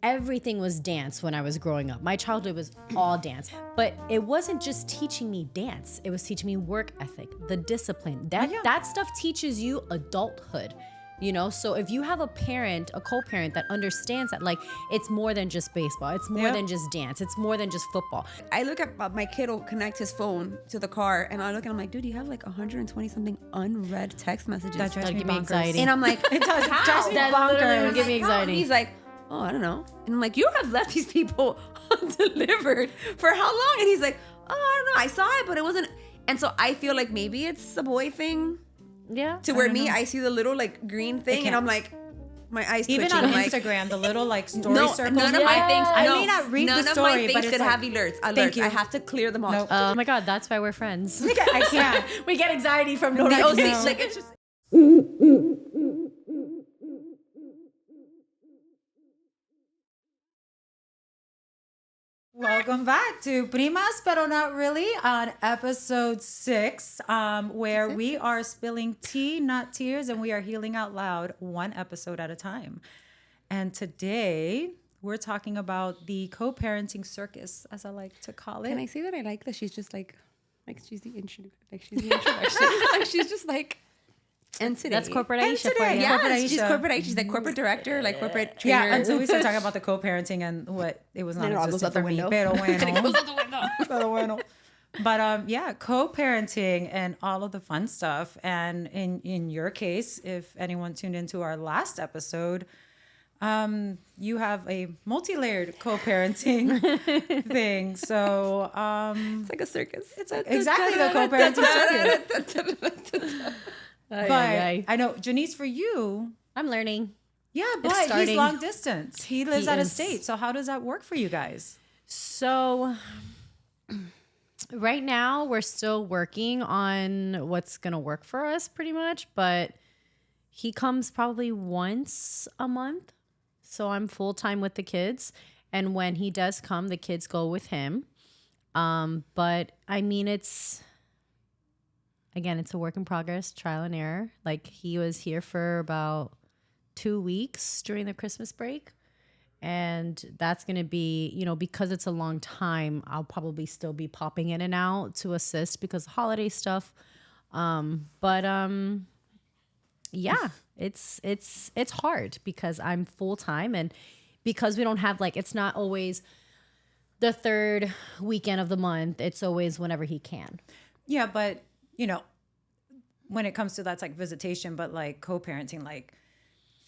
everything was dance when I was growing up. My childhood was all dance, but it wasn't just teaching me dance. It was teaching me work ethic, the discipline. That stuff teaches you adulthood. You know, so if you have a parent, a co-parent that understands that, like, it's more than just baseball, it's more than just dance, it's more than just football. I look at my kid will connect his phone to the car, and I look at him like, dude, you have like 120 something unread text messages. That drives me Give me bonkers. anxiety. And I'm like, It does. It drives me That bonkers. literally give me anxiety. He's like, oh, I don't know. And I'm like, you have left these people undelivered for how long? And he's like, oh, I don't know. I saw it, but it wasn't. And so I feel like maybe it's a boy thing. Yeah. To where I see the little like green thing, and I'm like, my eyes twitching. Even on I'm like, Instagram, the little like story circles. none of my things. I no, may not read none the of story, my things but it's could like, have alerts. thank you. I have to clear them off. Nope. Oh my God, that's why we're friends. I can't. We get anxiety from The notifications. OC, like it's just. Welcome back to Primas Pero Not Really on episode 6, where we are spilling tea, not tears, and we are healing out loud one episode at a time. And today we're talking about the co-parenting circus, as I like to call it. Can I say that I like that she's just like she's the introduction, like she's just like. And today. That's corporate Ayeisha for you. Yeah, Corporate she's Ayeisha. corporate Ayeisha. She's like corporate director, like corporate trainer. Yeah, until we start talking about the co-parenting and what it was not Then it all goes existent out the for me. window. Pero bueno. It goes out the window. Pero bueno. But yeah, co-parenting and all of the fun stuff. And in your case, if anyone tuned into our last episode, you have a multi-layered co-parenting thing. So It's like a circus. it's exactly the co-parenting circus. But I know, Genise, for you, I'm learning. yeah, but he's starting. long distance. He lives He out of is. state. So how does that work for you guys? So right now we're still working on what's going to work for us pretty much, but he comes probably once a month. So I'm full time with the kids. And when he does come, the kids go with him. But I mean, it's a work in progress, trial and error. Like, he was here for about 2 weeks during the Christmas break. And that's going to be, you know, because it's a long time, I'll probably still be popping in and out to assist because of holiday stuff. Yeah, it's hard because I'm full time, and because we don't have, like, it's not always the third weekend of the month. It's always whenever he can. Yeah, but you know, when it comes to that's like visitation, but like co-parenting, like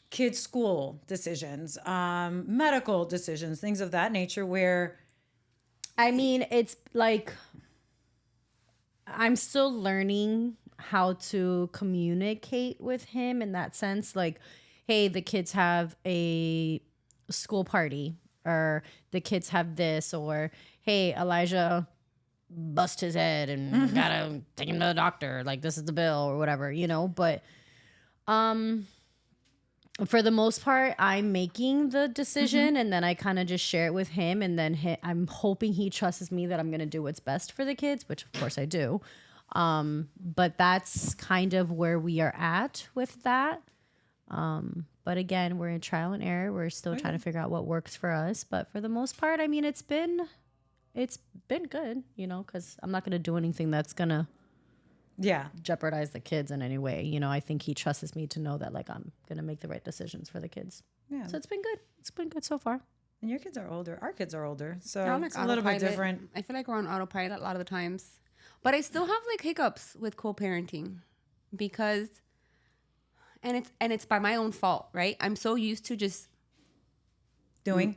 kids' school decisions, medical decisions, things of that nature, where I mean, it's like I'm still learning how to communicate with him in that sense. Like, hey, the kids have a school party, or the kids have this, or hey, Elijah bust his head and gotta take him to the doctor, like this is the bill or whatever, you know. But for the most part, I'm making the decision, and then I kind of just share it with him, and then I'm hoping he trusts me that I'm gonna do what's best for the kids, which of course I do. But that's kind of where we are at with that. But again, we're in trial and error. We're still trying to figure out what works for us. But for the most part, I mean, it's been good, you know, because I'm not going to do anything that's going to jeopardize the kids in any way. You know, I think he trusts me to know that, like, I'm going to make the right decisions for the kids. Yeah. So it's been good. It's been good so far. And your kids are older. Our kids are older. So Like it's a little bit autopilot. different. I feel like we're on autopilot a lot of the times. But I still have like hiccups with co-parenting because it's by my own fault, right? I'm so used to just Doing.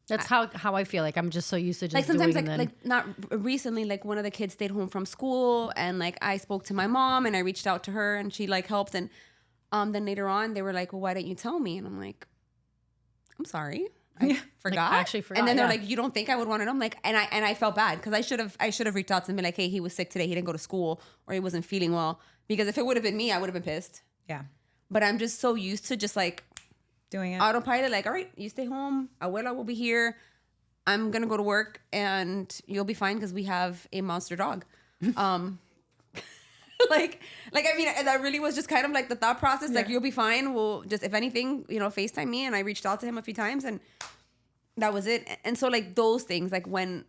That's how I feel. Like, I'm just so used to just Like sometimes doing, like not recently, like one of the kids stayed home from school, and like I spoke to my mom and I reached out to her and she like helped, and then later on they were like, well, why didn't you tell me? And I'm like, I'm sorry. I forgot. I actually forgot. And then they're yeah. like, you don't think I would want to know? I'm like, and I felt bad because I should have reached out to him and be like, hey, he was sick today. He didn't go to school, or he wasn't feeling well. Because if it would have been me, I would have been pissed. Yeah. But I'm just so used to just like Doing it. autopilot. Like, all right, you stay home. Abuela will be here. I'm gonna go to work and you'll be fine because we have a monster dog. like I mean, that really was just kind of like the thought process. Like, Yeah. you'll be fine. We'll just, if anything, FaceTime me. And I reached out to him a few times, and that was it. And so like those things, like when,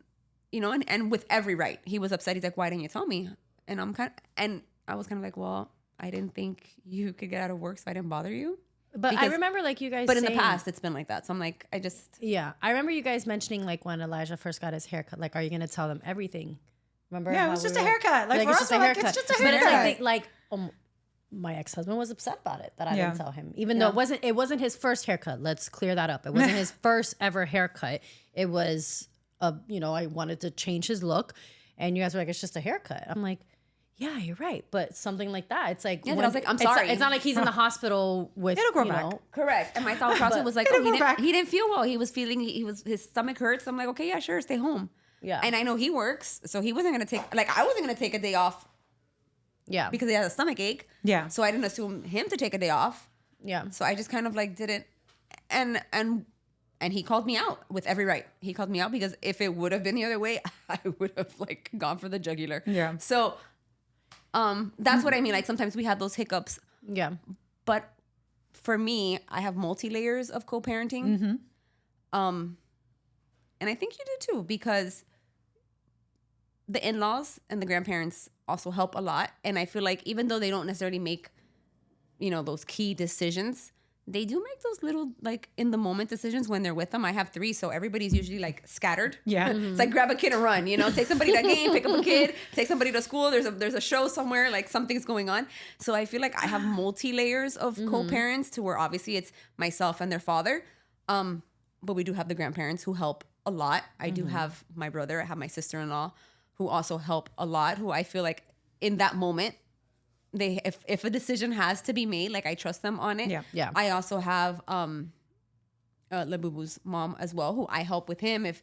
and with every right, he was upset. He's like, why didn't you tell me? And I was kind of like, well, I didn't think you could get out of work, so I didn't bother you. But I remember like you guys But in the saying- past, it's been like that. So I'm like, Yeah. I remember you guys mentioning like when Elijah first got his haircut, like, are you going to tell them everything? Remember? Yeah, it how was we just a were haircut. Like, for it's us, just a we're like, haircut. it's just a But it's haircut. like my ex-husband was upset about it that I Yeah. didn't tell him, even though it wasn't his first haircut. Let's clear that up. It wasn't his first ever haircut. It was I wanted to change his look, and you guys were like, it's just a haircut. I'm like, yeah, you're right. But something like that, it's like, I was like, I'm sorry. It's not like he's in the hospital with, It'll grow back. correct. And my thought process was like, It'll oh, go back. he didn't feel well. He was feeling, his stomach hurts. I'm like, okay, yeah, sure, stay home. Yeah. And I know he works, so he wasn't going to I wasn't going to take a day off Yeah. because he had a stomach ache. Yeah. So I didn't assume him to take a day off. Yeah. So I just kind of like didn't, and he called me out with every right. He called me out because if it would have been the other way, I would have like gone for the jugular. Yeah. So, that's what I mean. Like sometimes we have those hiccups, Yeah. but for me, I have multi-layers of co-parenting. Mm-hmm. And I think you do too, because the in-laws and the grandparents also help a lot. And I feel like even though they don't necessarily make, those key decisions, they do make those little like in the moment decisions when they're with them. I have 3, so everybody's usually like scattered. Yeah. It's like grab a kid and run, take somebody to a game, pick up a kid, take somebody to school. There's a show somewhere, like something's going on. So I feel like I have multi-layers of co-parents to where obviously it's myself and their father. But we do have the grandparents who help a lot. I do have my brother, I have my sister-in-law who also help a lot, who I feel like in that moment, if a decision has to be made, like I trust them on it. Yeah. Yeah. I also have Labubu's mom as well, who I help with him. If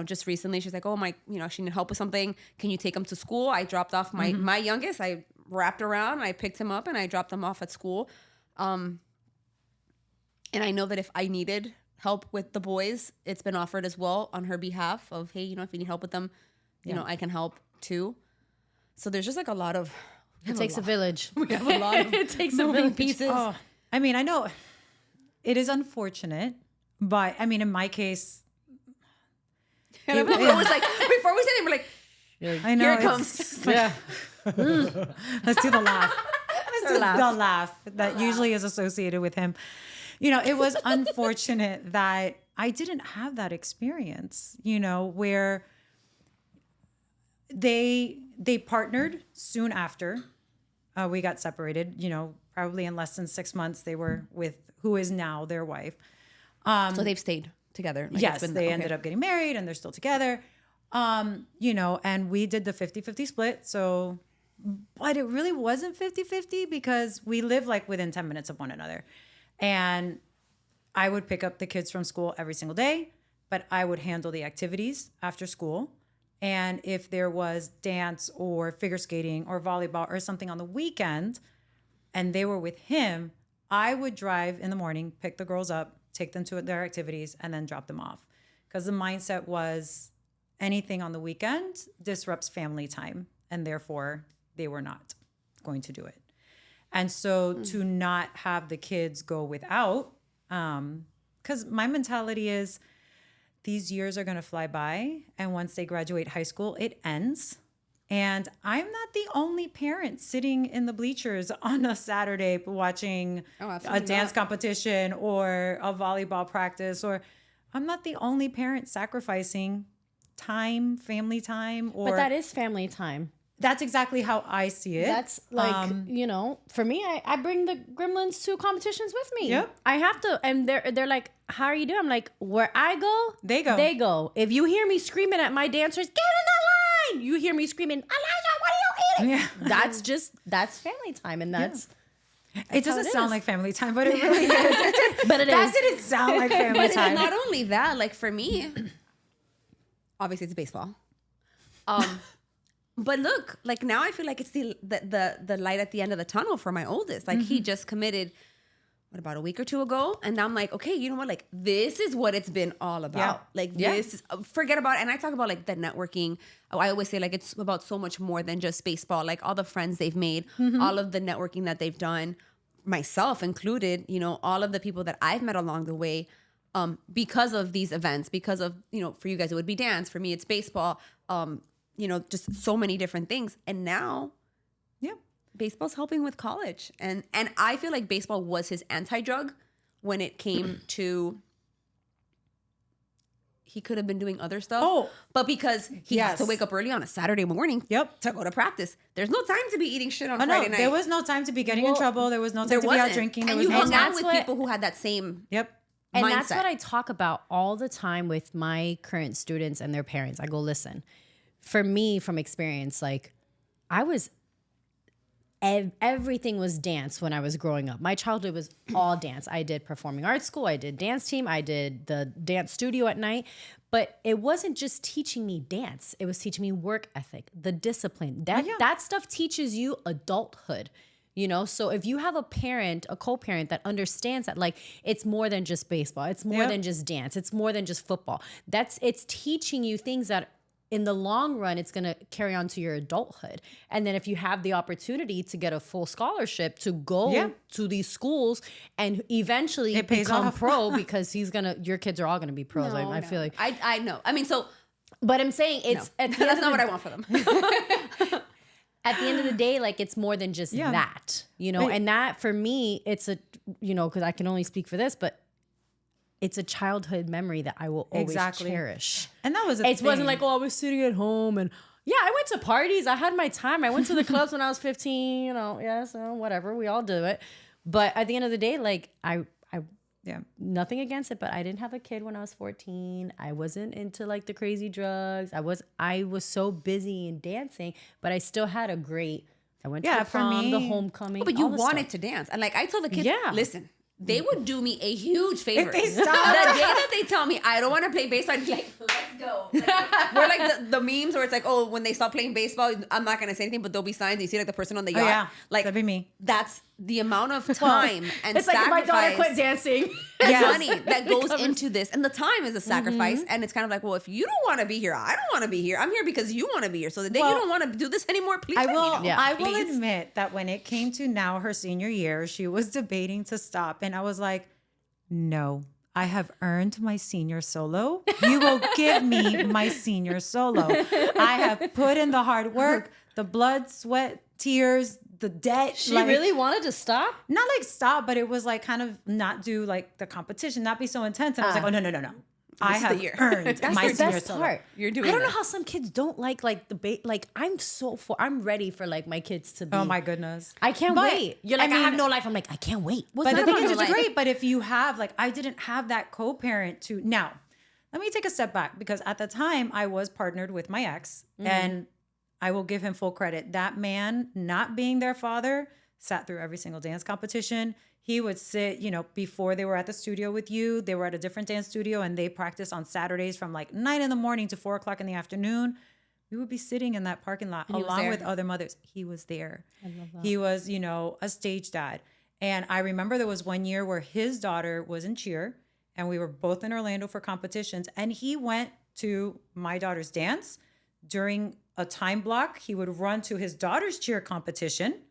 just recently she's like, oh my, she need help with something. Can you take him to school? I dropped off my youngest. I wrapped around. I picked him up and I dropped him off at school. And I know that if I needed help with the boys, it's been offered as well on her behalf. Of hey, if you need help with them, I can help too. So there's just like a lot of. It takes a village. We have a lot of It takes a moving village. pieces. Oh, I mean, I know it is unfortunate, but I mean, in my case, And I was like, before we said it, we're like, I know here it it's- comes. Yeah. Let's do the laugh. Let's do the laugh that usually is associated with him. It was unfortunate that I didn't have that experience, where they partnered soon after we got separated, probably in less than 6 months they were with who is now their wife. So they've stayed together. Like Yes, it's been- they okay. ended up getting married and they're still together. And we did the 50-50 split. So, but it really wasn't 50-50 because we live like within 10 minutes of one another. And I would pick up the kids from school every single day, but I would handle the activities after school. And if there was dance or figure skating or volleyball or something on the weekend and they were with him, I would drive in the morning, pick the girls up, take them to their activities, and then drop them off. Because the mindset was anything on the weekend disrupts family time, and therefore they were not going to do it. And so to not have the kids go without, because my mentality is these years are going to fly by, and once they graduate high school, it ends. And I'm not the only parent sitting in the bleachers on a Saturday watching a absolutely dance not. competition or a volleyball practice, or I'm not the only parent sacrificing time, family time, or But that is family time. that's exactly how I see it. That's like, for me, I bring the gremlins to competitions with me. Yep. I have to. And they're like, how are you doing? I'm like, where I go, They go. They go. If you hear me screaming at my dancers, get in the line. You hear me screaming, Elijah, what are you eating? Yeah. That's family time. And that's, It doesn't it sound is. like family time, but it really is. but it That is. didn't sound like family But time. not only that, like for me, obviously it's baseball. But look, like now I feel like it's the light at the end of the tunnel for my oldest. Like he just committed about a week or two ago, and I'm like, okay, you know what? Like, this is what it's been all about. Like, this is, forget about it. And I talk about like the networking. I always say like it's about so much more than just baseball. Like all the friends they've made, all of the networking that they've done, myself included. You know, all of the people that I've met along the way, because of these events. Because of, you know, for you guys it would be dance. For me, it's baseball. You know, just so many different things. And now, baseball's helping with college. And I feel like baseball was his anti-drug when it came to, he could have been doing other stuff. But because he has to wake up early on a Saturday morning to go to practice, there's no time to be eating shit on Friday night. There was no time to be getting in trouble. There was no time to be out drinking. There and was you no hang time. out with people who had that same And mindset. that's what I talk about all the time with my current students and their parents. I go, listen, for me, from experience, like I was, everything was dance when I was growing up. My childhood was all dance. I did performing arts school. I did dance team. I did the dance studio at night. But it wasn't just teaching me dance. It was teaching me work ethic, the discipline. That stuff teaches you adulthood. You know, so if you have a parent, a co-parent that understands that, like, it's more than just baseball. It's more than just dance. It's more than just football. It's teaching you things that in the long run, it's going to carry on to your adulthood. And then if you have the opportunity to get a full scholarship to go to these schools and eventually become pro, because your kids are all going to be pros. I feel like. I know. I mean, so. But I'm saying that's not what I want for them. At the end of the day, like, it's more than just that, you know, and that for me, it's a, you know, because I can only speak for this, but it's a childhood memory that I will always cherish. And that was it wasn't like, oh, I was sitting at home and I went to parties. I had my time. I went to the clubs when I was 15, you know, so whatever. We all do it. But at the end of the day, like nothing against it, but I didn't have a kid when I was 14. I wasn't into like the crazy drugs. I was so busy in dancing, but I still had a great, I went to the prom, the homecoming. But you wanted to dance. And like I told the kids, listen, they would do me a huge favor. If they stopped. The day that they tell me I don't want to play baseball, I'd be like, let's go. Like, we're like the memes where it's like, oh, when they stop playing baseball, I'm not gonna say anything, but there'll be signs. And you see like the person on the yacht. Like that'd be me. That's the amount of time and it's sacrifice. Like my daughter quit dancing. And money that goes into this, and the time is a sacrifice. And it's kind of like, well, if you don't want to be here, I don't want to be here. I'm here because you want to be here. So the day you don't want to do this anymore, please. I will. Let me know. I will admit that when it came to now her senior year, she was debating to stop, and I was like, no, I have earned my senior solo. You will give me my senior solo. I have put in the hard work, the blood, sweat, tears, the debt. She really wanted to stop? Not like stop, but it was like kind of not do like the competition, not be so intense. And I was like, oh, no. I have earned my senior solo. You're doing I don't know how some kids don't like the like I'm ready for like my kids to be. Oh my goodness. I can't wait. You're like, I have no life. I'm like, I can't wait. But the thing is, it's great. But if you have, like, I didn't have that co-parent to. Now, let me take a step back, because at the time I was partnered with my ex, and I will give him full credit. That man, not being their father, sat through every single dance competition. He would sit, you know, before they were at the studio with you, they were at a different dance studio, and they practiced on Saturdays from like 9 a.m. to 4 o'clock in the afternoon. We would be sitting in that parking lot along with other mothers. He was there. I love that. He was, you know, a stage dad. And I remember there was one year where his daughter was in cheer, and we were both in Orlando for competitions. And he went to my daughter's dance during a time block. He would run to his daughter's cheer competition.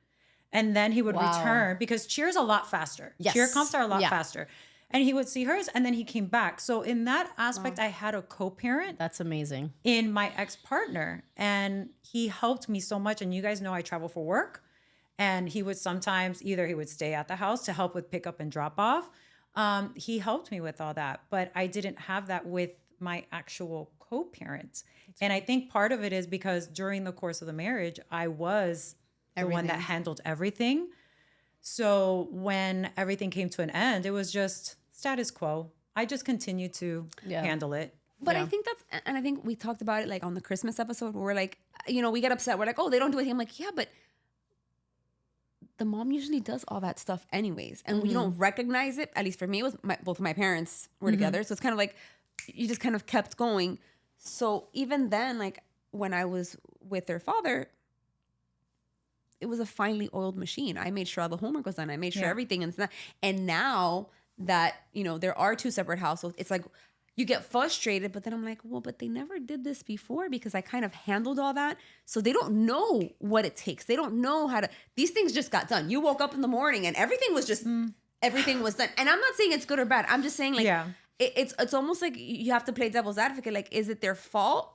And then he would return, because cheer is a lot faster. Yes. Cheer comps are a lot faster. And he would see hers, and then he came back. So in that aspect, I had a co-parent. That's amazing. In my ex-partner. And he helped me so much. And you guys know I travel for work. And he would sometimes, either he would stay at the house to help with pickup and drop off. He helped me with all that. But I didn't have that with my actual co-parent. And I think part of it is because during the course of the marriage, I was the one that handled everything. So when everything came to an end, it was just status quo. I just continued to handle it. But I think and I think we talked about it like on the Christmas episode where we're like, you know, we get upset. We're like, oh, they don't do anything. I'm like, yeah, but the mom usually does all that stuff anyways. And we don't recognize it. At least for me, it was both of my parents were together. So it's kind of like, you just kind of kept going. So even then, like when I was with their father, it was a finely oiled machine. I made sure all the homework was done. I made sure Yeah. everything and now that, there are two separate households, it's like you get frustrated, but then I'm like, well, but they never did this before because I kind of handled all that. So they don't know what it takes. They don't know how to, these things just got done. You woke up in the morning and everything was just, everything was done. And I'm not saying it's good or bad. I'm just saying like, it's almost like you have to play devil's advocate. Like, is it their fault?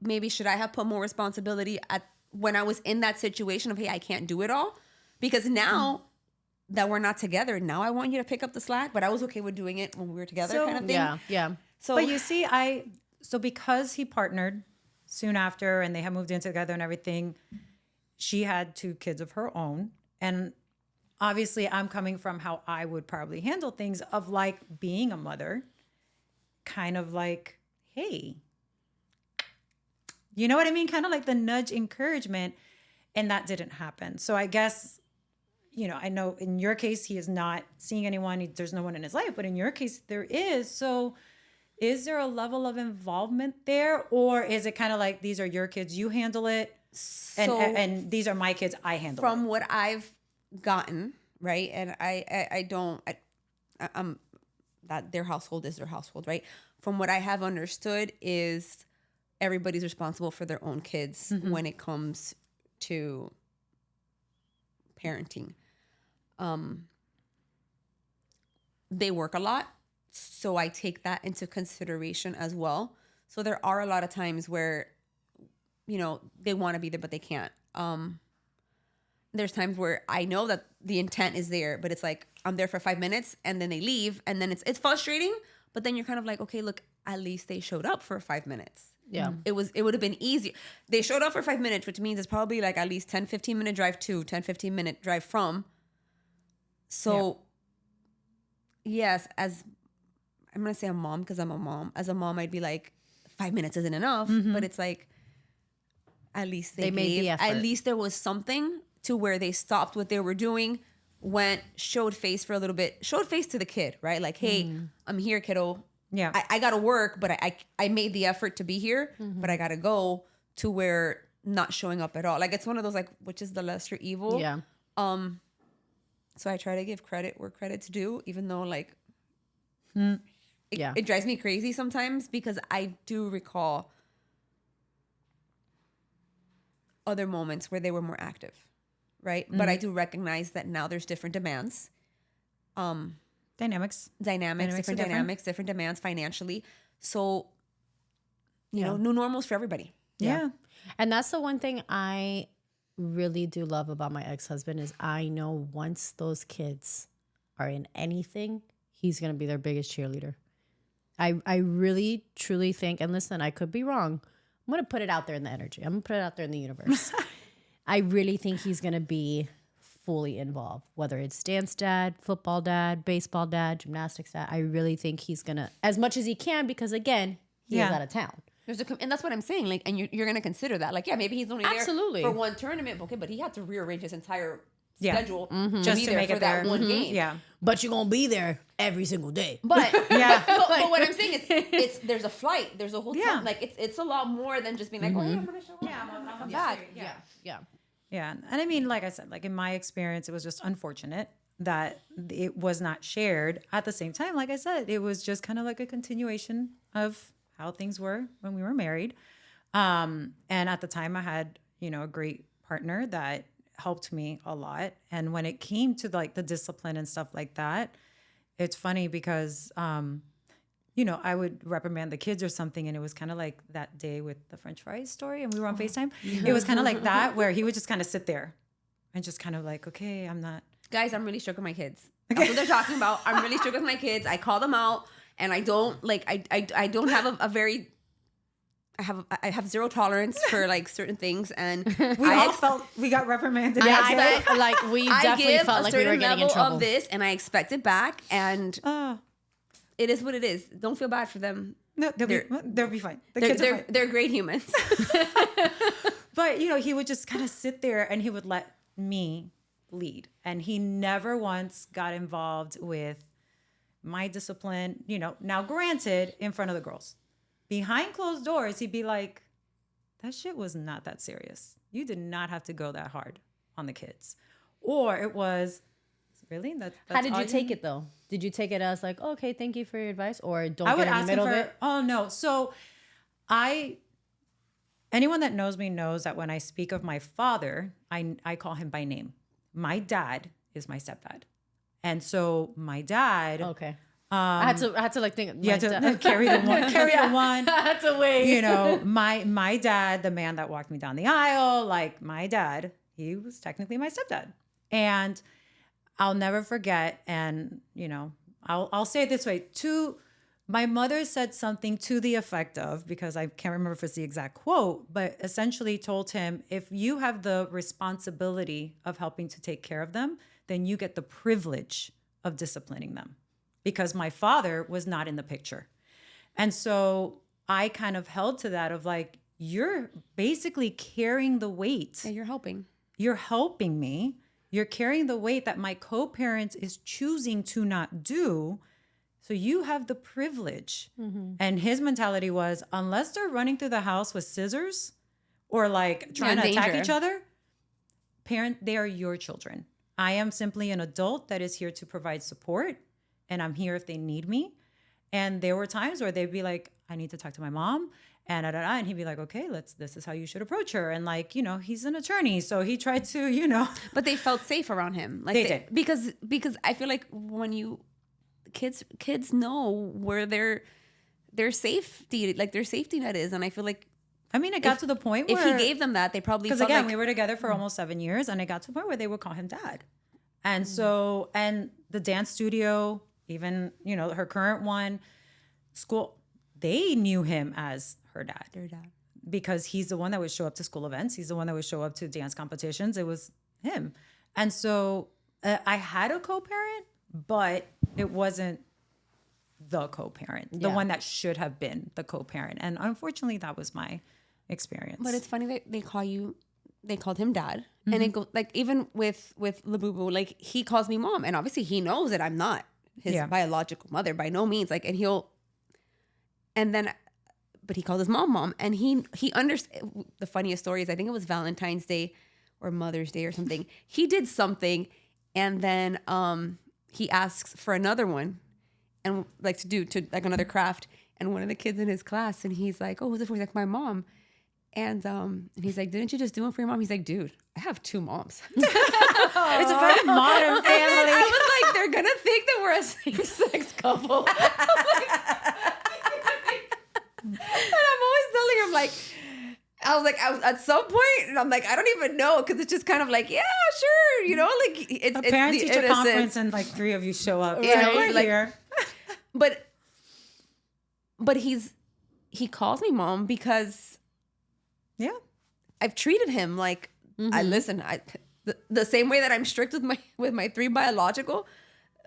Maybe should I have put more responsibility when I was in that situation of, hey, I can't do it all? Because now that we're not together, now I want you to pick up the slack, but I was okay with doing it when we were together kind of thing. Yeah. So, but you see, so because he partnered soon after and they had moved in together and everything, she had 2 kids of her own. And obviously I'm coming from how I would probably handle things of like being a mother, kind of like, hey, you know what I mean? Kind of like the nudge encouragement. And that didn't happen. So I guess, I know in your case, he is not seeing anyone. There's no one in his life, but in your case there is. So is there a level of involvement there? Or is it kind of like, these are your kids, you handle it. And these are my kids, I handle it. From what I've gotten, right? And I'm that their household is their household, right? From what I have understood is everybody's responsible for their own kids when it comes to parenting. They work a lot, so I take that into consideration as well. So there are a lot of times where, they want to be there, but they can't. There's times where I know that the intent is there, but it's like, I'm there for 5 minutes and then they leave and then it's frustrating, but then you're kind of like, okay, look, at least they showed up for 5 minutes. Yeah. It would have been easier. They showed up for 5 minutes, which means it's probably like at least 10, 15 minute drive to 10, 15 minute drive from. So yes, as I'm going to say a mom, because I'm a mom. As a mom, I'd be like, 5 minutes isn't enough, but it's like, at least they made the effort. At least there was something to where they stopped what they were doing, showed face for a little bit, showed face to the kid, right? Like, hey, I'm here, kiddo. Yeah. I got to work, but I made the effort to be here, but I got to go, to where not showing up at all. Like, it's one of those, like, which is the lesser evil. Yeah. So I try to give credit where credit's due, even though, like, Yeah. it drives me crazy sometimes, because I do recall other moments where they were more active, right? But I do recognize that now there's different demands. Dynamics, different dynamics, different demands financially. So, you know, new normals for everybody. Yeah. And that's the one thing I really do love about my ex-husband is I know once those kids are in anything, he's going to be their biggest cheerleader. I really, truly think, and listen, I could be wrong. I'm going to put it out there in the energy. I'm going to put it out there in the universe. I really think he's going to be fully involved, whether it's dance dad, football dad, baseball dad, gymnastics dad. I really think he's going to, as much as he can, because again, he is out of town. And that's what I'm saying. Like, and you're going to consider that. Like, yeah, maybe he's only there for one tournament. Okay, but he had to rearrange his entire schedule just to make for it that there. one game. Yeah. But you're going to be there every single day. But Yeah. but what I'm saying is, it's there's a flight. There's a whole time. Like, it's a lot more than just being like, oh, yeah, I'm going to show up. Yeah, I'm back. Yeah. Yeah. And I mean, like I said, like in my experience, it was just unfortunate that it was not shared. At the same time, like I said, it was just kind of like a continuation of how things were when we were married. And at the time I had, a great partner that helped me a lot. And when it came to like the discipline and stuff like that, it's funny because, I would reprimand the kids or something. And it was kind of like that day with the French fries story. And we were on FaceTime. It was kind of like that, where he would just kind of sit there and just kind of like, okay, I'm not. Guys, I'm really strict with my kids. That's what they're talking about. I'm really strict with my kids. I call them out, and I don't like, I don't have a very, I have zero tolerance for like certain things, and We all felt we got reprimanded. Yeah, that day. we definitely felt like we were getting in trouble. of this, and I expect it back, and it is what it is. Don't feel bad for them. No, they'll be fine. The kids are fine. They're great humans. But, he would just kind of sit there and he would let me lead. And he never once got involved with my discipline, now granted, in front of the girls. Behind closed doors, he'd be like, that shit was not that serious. You did not have to go that hard on the kids. Or it was, really? That's How did all you take it though? Did you take it as like, oh, okay, thank you for your advice, or don't I would get in the ask him middle for, of it? oh no. So anyone that knows me knows that when I speak of my father, I call him by name. My dad is my stepdad. And so my dad, Okay. I had to like think. yeah, to carry the one, I had to wait. you know, my dad, the man that walked me down the aisle, like my dad, he was technically my stepdad. And I'll never forget. And, you know, I'll say it this way my mother said something to the effect of, because I can't remember if it's the exact quote, but essentially told him, if you have the responsibility of helping to take care of them, then you get the privilege of disciplining them, because my father was not in the picture. And so I kind of held to that of like, you're basically carrying the weight. Yeah, you're helping. You're helping me. You're carrying the weight that my co-parent is choosing to not do. So you have the privilege. Mm-hmm. And his mentality was, unless they're running through the house with scissors or like trying to attack danger. each other, they are your children. I am simply an adult that is here to provide support, and I'm here if they need me. And there were times where they'd be like, I need to talk to my mom. And he'd be like, okay, this is how you should approach her. And like, you know, he's an attorney. So he tried to, you know. But they felt safe around him. Like They did. Because I feel like when kids know where their safety, like their safety net is. And I feel like I mean, it got to the point if where he gave them that, they probably because felt again, like, we were together for almost 7 years, and it got to the point where they would call him dad. And so, and the dance studio, even, you know, her current one, school, they knew him as her dad. their dad. Because he's the one that would show up to school events. He's the one that would show up to dance competitions. It was him. And so I had a co-parent, but it wasn't the co-parent, the Yeah. one that should have been the co-parent. And unfortunately, that was my experience. But it's funny that they called him dad. And it goes like, even with Labubu, like he calls me mom. And obviously he knows that I'm not his Yeah. biological mother by no means. Like, but he called his mom. And he understands. The funniest story is, I think it was Valentine's Day or Mother's Day or something. He did something, and then he asks for another one, and like to like another craft. And one of the kids in his class, and he's like, "Oh, who's it for?" He's like, "My mom." And he's like, "Didn't you just do one for your mom?" He's like, "Dude, I have 2 moms." It's a very modern And then family. I was like, they're gonna think that we're a same-sex couple. And I'm always telling him, like, I was at some point, and I'm like, I don't even know, because it's just kind of like, yeah, sure, you know, like it's A parent the teacher innocence. conference, and like 3 of you show up. Yeah, So we're like- here. But he calls me mom because Yeah. I've treated him like the same way that I'm strict with my 3 biological.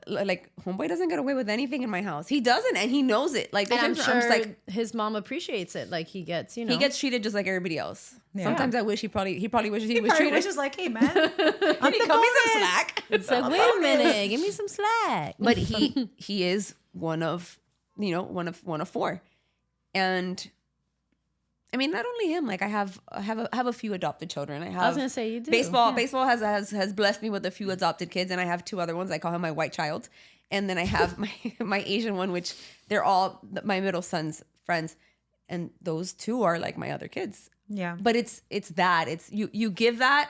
Like, homeboy doesn't get away with anything in my house. He doesn't, and he knows it. Like, And I'm there's sure times where I'm just like, his mom appreciates it. Like he gets, you know, he gets treated just like everybody else. Yeah. Sometimes I wish he probably wishes he was Probably treated. was just like, hey man, Can you cut me some slack? it's like, wait a minute, give me some slack. But he is one of 4, and I mean, not only him. Like, I have a few adopted children. I was gonna say, you do. Baseball has blessed me with a few adopted kids, and I have 2 other ones. I call him my white child, and then I have my Asian one, which they're all my middle son's friends, and those 2 are like my other kids. Yeah. But it's you give that,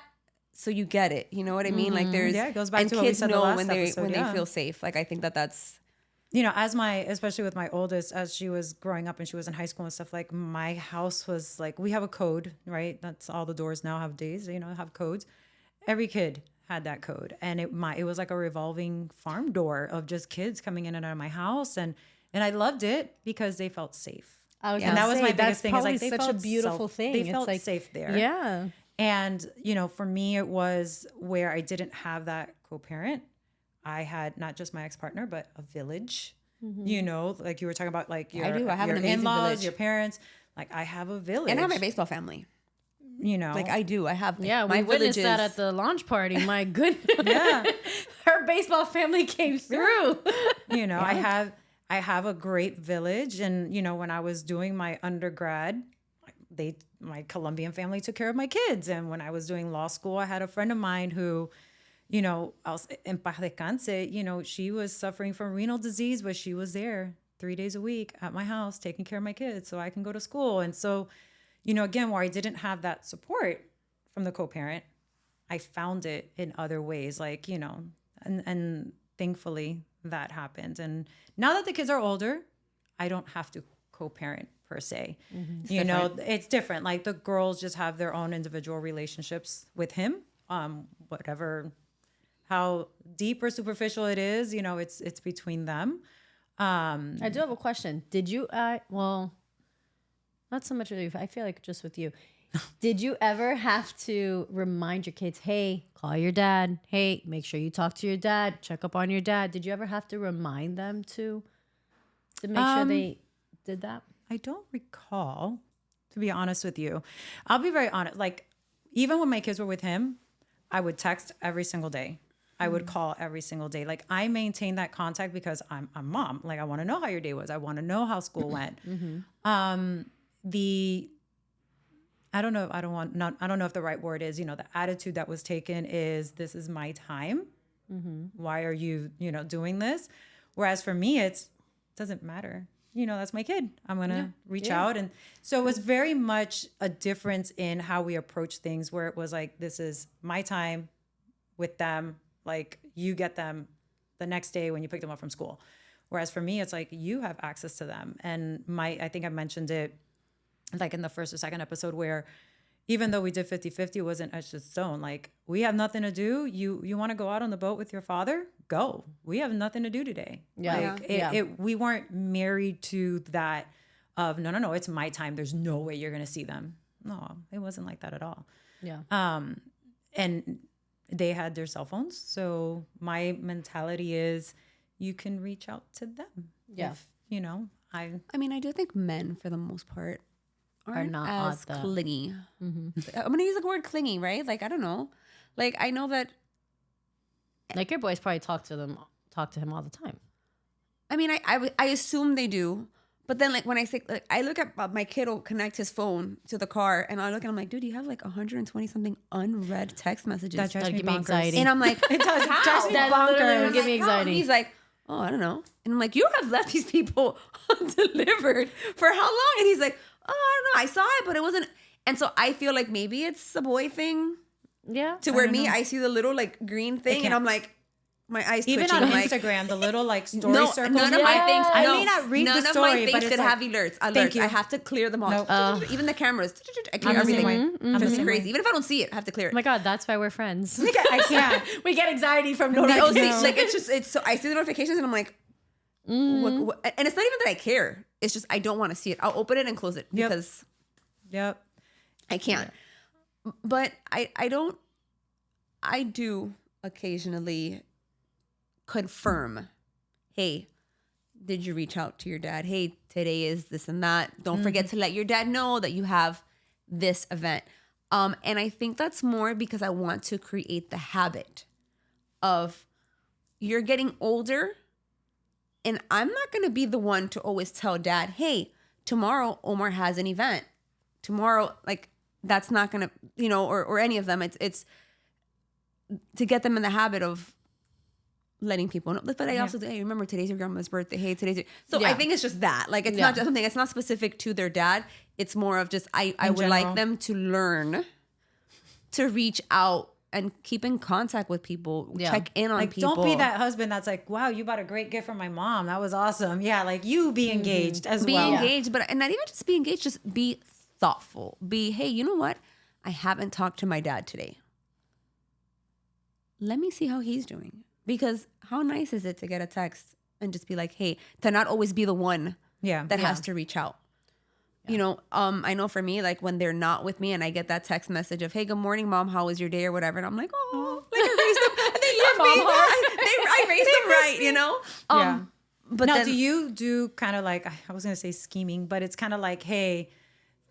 so you get it. You know what I mean? Like, there's Yeah, it goes back and to what we kids said the know last when episode, they feel safe. Like, I think that's. You know, especially with my oldest, as she was growing up and she was in high school and stuff, like my house was like, we have a code, right? That's all the doors now have days, you know, have codes. Every kid had that code. And it was like a revolving farm door of just kids coming in and out of my house. And I loved it because they felt safe. And that was my biggest that's thing, is like probably they such a felt beautiful thing. They It's felt like, safe there. Yeah. And, you know, for me, it was where I didn't have that co-parent. I had not just my ex-partner, but a village, you know, like you were talking about, like your, I do. I have your an amazing in-laws, village. your parents. Like, I have a village. And I have my baseball family. You know. Like, I do. I have Yeah, my we witnessed villages. that at the launch party. My goodness. Yeah. Her baseball family came through. You know, I have a great village. And, you know, when I was doing my undergrad, my Colombian family took care of my kids. And when I was doing law school, I had a friend of mine who, you know, en paz descanse, you know, she was suffering from renal disease, but she was there 3 days a week at my house taking care of my kids so I can go to school. And so, you know, again, where I didn't have that support from the co-parent, I found it in other ways, like, you know, and thankfully that happened. And now that the kids are older, I don't have to co-parent per se. You know, it's different. Like the girls just have their own individual relationships with him, whatever, how deep or superficial it is, you know, it's between them. I do have a question. Did you, well, not so much with you. I feel like just with you. Did you ever have to remind your kids, hey, call your dad. Hey, make sure you talk to your dad. Check up on your dad. Did you ever have to remind them to make sure they did that? I don't recall, to be honest with you. I'll be very honest. Like, even when my kids were with him, I would text every single day. I would call every single day. Like, I maintain that contact because I'm mom. Like, I want to know how your day was. I want to know how school went. I don't know if the right word is, you know, the attitude that was taken is, this is my time. Why are you, you know, doing this? Whereas for me, it doesn't matter. You know, that's my kid. I'm going to reach out. And so it was very much a difference in how we approach things, where it was like, this is my time with them. Like, you get them the next day when you pick them up from school. Whereas for me, it's like, you have access to them. And I think I mentioned it like in the first or second episode, where even though we did 50-50, it wasn't etched in stone. Like, we have nothing to do. You want to go out on the boat with your father? Go. We have nothing to do today. Yeah. Like, we weren't married to that of, no, it's my time. There's no way you're going to see them. No, it wasn't like that at all. Yeah. And they had their cell phones. So my mentality is, you can reach out to them. Yeah. If, you know, I mean, I do think men, for the most part, aren't not as at the- clingy. I'm gonna use the word clingy, right? Like, I don't know. Like, I know that. Like, your boys probably talk to him all the time. I mean, I assume they do, but then, like, when I say, like, I look at my kid will connect his phone to the car, and I look and I'm like, dude, you have like 120 something unread text messages. that drives That'd me give me bonkers. anxiety. And I'm like, It does. It how? drives me That literally bonkers. would give me How? And anxiety. he's like, oh, I don't know. And I'm like, you have left these people undelivered for how long? And he's like, oh, I don't know. I saw it, but it wasn't. And so I feel like maybe it's a boy thing Yeah. to where I see the little like green thing, and can't. I'm like, my eyes Even twitching. on I'm like, Instagram, the little like story no, circles. none of my Yeah. things. I no, may not read none the of story, my but things it's should like, have alerts. thank you. I have to clear them all. Nope. Even the cameras. I clear I'm the same everything. way. I'm the It's same crazy. way. Even if I don't see it, I have to clear it. Oh my God, that's why we're friends. I can't. We get anxiety from The OC, notifications. like it's so I see the notifications and I'm like, what, and it's not even that I care. It's just I don't want to see it. I'll open it and close it Yep. because Yep. I can't. But I don't. I do occasionally confirm, hey, did you reach out to your dad? Hey, today is this and that. Don't forget to let your dad know that you have this event. And I think that's more because I want to create the habit of, you're getting older, and I'm not going to be the one to always tell dad, hey, tomorrow Omar has an event. Tomorrow, like, that's not going to, or any of them. It's to get them in the habit of letting people know. But I also, hey, remember today's your grandma's birthday. Hey, today's your... So I think it's just that. Like, it's not just something, it's not specific to their dad. It's more of just, I would like them to learn to reach out and keep in contact with people, check in on Like, people. don't be that husband that's like, wow, you bought a great gift from my mom. That was awesome. Yeah, like, you be engaged as Be well. engaged, but and not even just be engaged, just be thoughtful. Be, hey, you know what? I haven't talked to my dad today. Let me see how he's doing. Because how nice is it to get a text and just be like, hey, to not always be the one that has to reach out. Yeah. I know for me, like when they're not with me and I get that text message of, hey, good morning, mom, how was your day or whatever. And I'm like, oh, like I raised them. And they love me. I raised them right, Yeah. But now, then, do you do kind of like, I was going to say scheming, but it's kind of like, hey,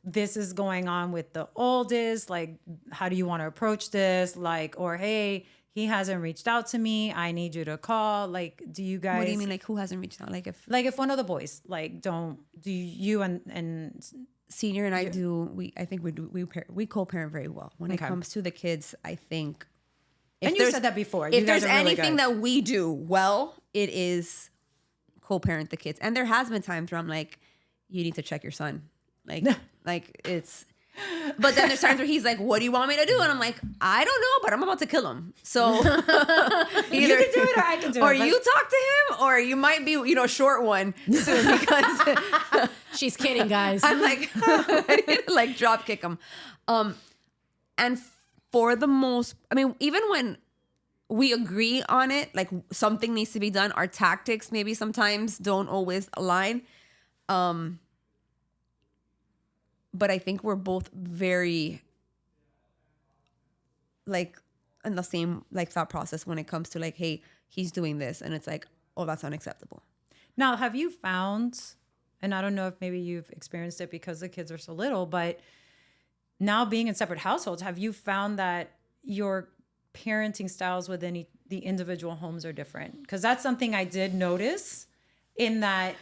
this is going on with the oldest. Like, how do you want to approach this? Like, or, hey, he hasn't reached out to me. I need you to call. Like, do you guys? What do you mean? Like, who hasn't reached out? Like if one of the boys, like, do you and Senior and I do. I think we co-parent very well when it comes to the kids. I think. And you said that before. If there's anything that we do well, it is co-parent the kids. And there has been times where I'm like, you need to check your son. Like it's. But then there's times where he's like, what do you want me to do? And I'm like, I don't know, but I'm about to kill him. So either you can do it or I can do it. Or you talk to him, or you might be, short one soon because she's kidding, guys. I'm like, ready to like drop kick him. And for the most, I mean, even when we agree on it, like something needs to be done, our tactics maybe sometimes don't always align. But I think we're both very like in the same like thought process when it comes to like, hey, he's doing this, and it's like, oh, that's unacceptable. Now, have you found, and I don't know if maybe you've experienced it because the kids are so little, but now being in separate households, have you found that your parenting styles within the individual homes are different? Because that's something I did notice in that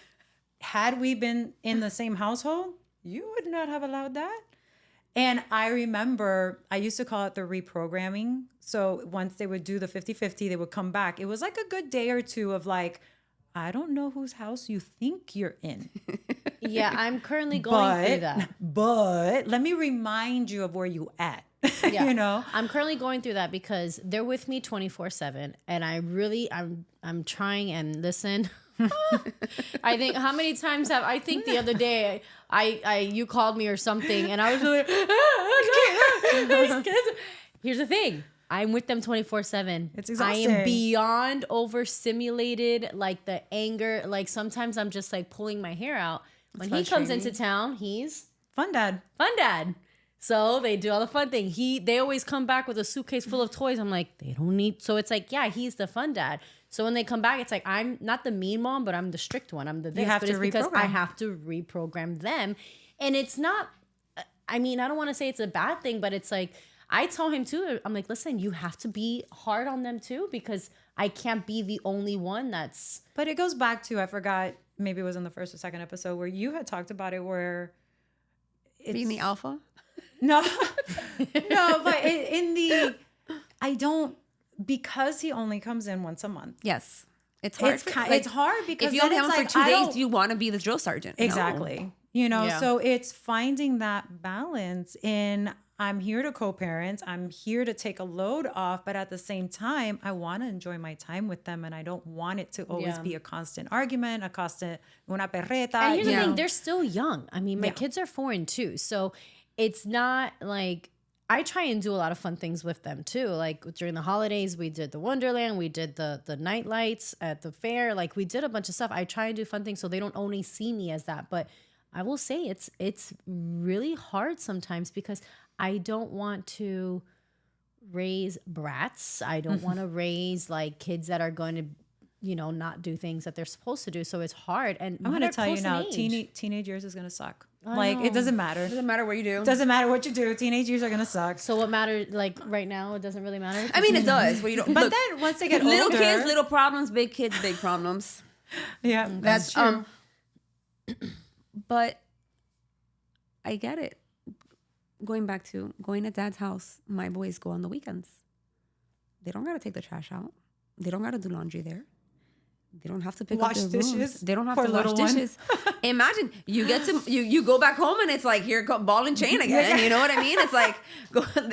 had we been in the same household, you would not have allowed that. And I remember I used to call it the reprogramming. So once they would do the 50-50, they would come back. It was like a good day or two of like, I don't know whose house you think you're in. Yeah, I'm currently going through that. But let me remind you of where you at. Yeah. I'm currently going through that because they're with me 24/7, and I'm trying and listen. I think how many times I think the other day you called me or something, and I was like, here's the thing. I'm with them 24/7. It's exhausting. I am beyond overstimulated, like the anger. Like sometimes I'm just like pulling my hair out. When he comes into town, he's fun dad. So they do all the fun thing. They always come back with a suitcase full of toys. I'm like, they don't need. So it's like, yeah, he's the fun dad. So when they come back, it's like, I'm not the mean mom, but I'm the strict one. I'm the this. You have but to it's because reprogram. I have to reprogram them. And it's not, I mean, I don't want to say it's a bad thing, but it's like, I tell him too, I'm like, listen, you have to be hard on them too, because I can't be the only one that's. But it goes back to, I forgot, maybe it was in the first or second episode where you had talked about it where. It's, being the alpha? No, but because he only comes in once a month. Yes. It's hard. It's hard because if you only have him for 2 days, do you want to be the drill sergeant? Exactly. No. So it's finding that balance in I'm here to co-parent. I'm here to take a load off, but at the same time, I want to enjoy my time with them, and I don't want it to always be a constant argument, a constant una perreta. And here's the thing, they're still young. I mean, my kids are 4 and 2, so it's not like I try and do a lot of fun things with them too. Like during the holidays, we did the Wonderland, we did the night lights at the fair. Like we did a bunch of stuff. I try and do fun things so they don't only see me as that. But I will say it's really hard sometimes because I don't want to raise brats. I don't want to raise like kids that are going to, not do things that they're supposed to do. So it's hard. And I'm going to tell you now, teenage years is going to suck. Like, it doesn't matter. It doesn't matter what you do. It doesn't matter what you do. Teenage years are going to suck. So what matters, like right now, it doesn't really matter? I mean, it does. But, but then once they get little older. Little kids, little problems. Big kids, big problems. Yeah, that's true. But I get it. Going back to going to dad's house, my boys go on the weekends. They don't got to take the trash out. They don't got to do laundry there. They don't have to pick up their dishes. Rooms. They don't have to wash dishes. Imagine you get to you go back home and it's like here ball and chain again. You know what I mean? It's like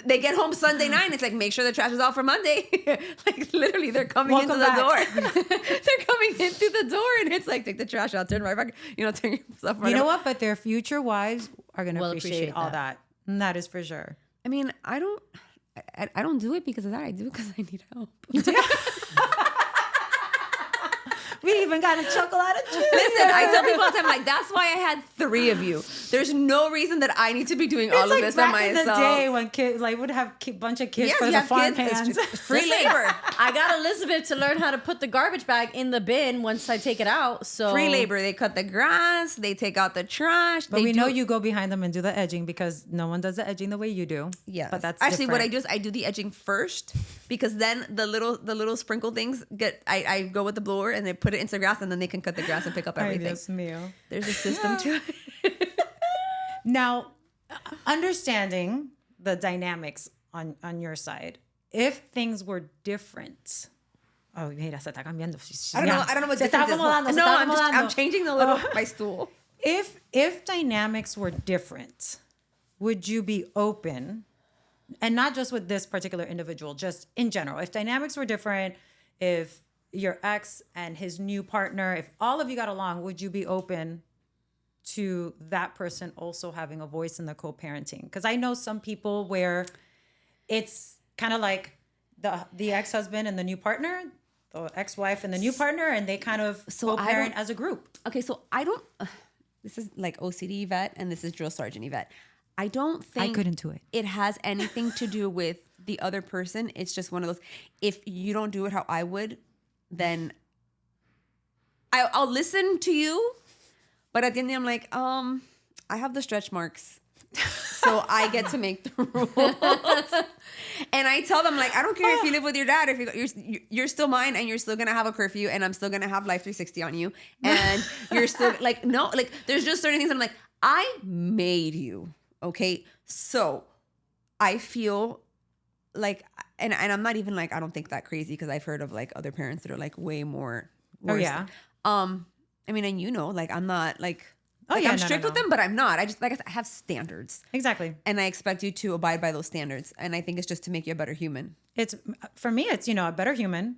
they get home Sunday night and it's like make sure the trash is out for Monday. Like literally they're coming into the door. They're coming in through the door and it's like take the trash out, turn right back. Turn your stuff right. You know what? But their future wives are going to appreciate all that. And that is for sure. I mean, I don't do it because of that. I do it because I need help. We even got a chuckle out of you. Listen, I tell people all the time, like, that's why I had 3 of you. There's no reason that I need to be doing all of this by myself. It's like back in the day when kids, like, would have a bunch of kids for the farm hands. Free labor. I got Elizabeth to learn how to put the garbage bag in the bin once I take it out. So free labor. They cut the grass. They take out the trash. But we know you go behind them and do the edging because no one does the edging the way you do. Yeah. But that's actually different. What I do is I do the edging first. because then the little sprinkle things I go with the blower and they put it into the grass and then they can cut the grass and pick up everything. Ay, Dios mío. There's a system to it. Now, understanding the dynamics on your side, if things were different. Oh, mira, se está cambiando. I don't know what Se está difference is. acomodando, se No, está I'm acomodando. changing the little my stool. If dynamics were different, would you be open, and not just with this particular individual, just in general, if dynamics were different, if your ex and his new partner, if all of you got along, would you be open to that person also having a voice in the co-parenting? Because I know some people where it's kind of like the ex-husband and the new partner, the ex-wife and the new partner, and they kind of co-parent as a group. Okay, so I don't. This is like OCD Yvette, and this is Drill Sergeant Yvette. I don't think I couldn't do it. It has anything to do with the other person. It's just one of those. If you don't do it how I would, then I'll listen to you. But at the end, I'm like, I have the stretch marks. So I get to make the rules. And I tell them, like, I don't care if you live with your dad, if you're still mine and you're still going to have a curfew and I'm still going to have Life 360 on you. And you're still like, no, like there's just certain things I'm like, I made you. Okay. So I feel like, and I'm not even like, I don't think that crazy because I've heard of like other parents that are like way more worse. Oh, yeah. I mean, and you know, like I'm not like, Oh, yeah, I'm no, strict no, with no. them, but I'm not. I just, like I said, I have standards. Exactly. And I expect you to abide by those standards. And I think it's just to make you a better human. It's, for me, it's, a better human.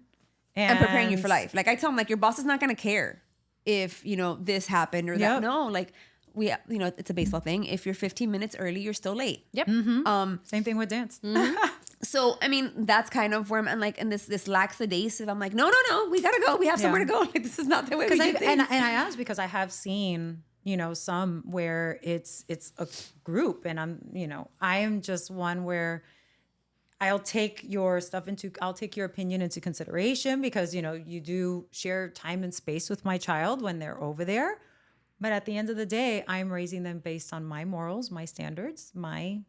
And preparing you for life. Like I tell them, like, your boss is not going to care if, this happened or that. Yep. No, like it's a baseball thing. If you're 15 minutes early, you're still late. Yep. Same thing with dance. So, I mean, that's kind of where I'm and like, in this lackadaisical, I'm like, no, we got to go. We have somewhere to go. Like, this is not the way we do things. And I asked because I have seen, some where it's a group and I am just one where I'll take your opinion into consideration because, you do share time and space with my child when they're over there. But at the end of the day, I'm raising them based on my morals, my standards, my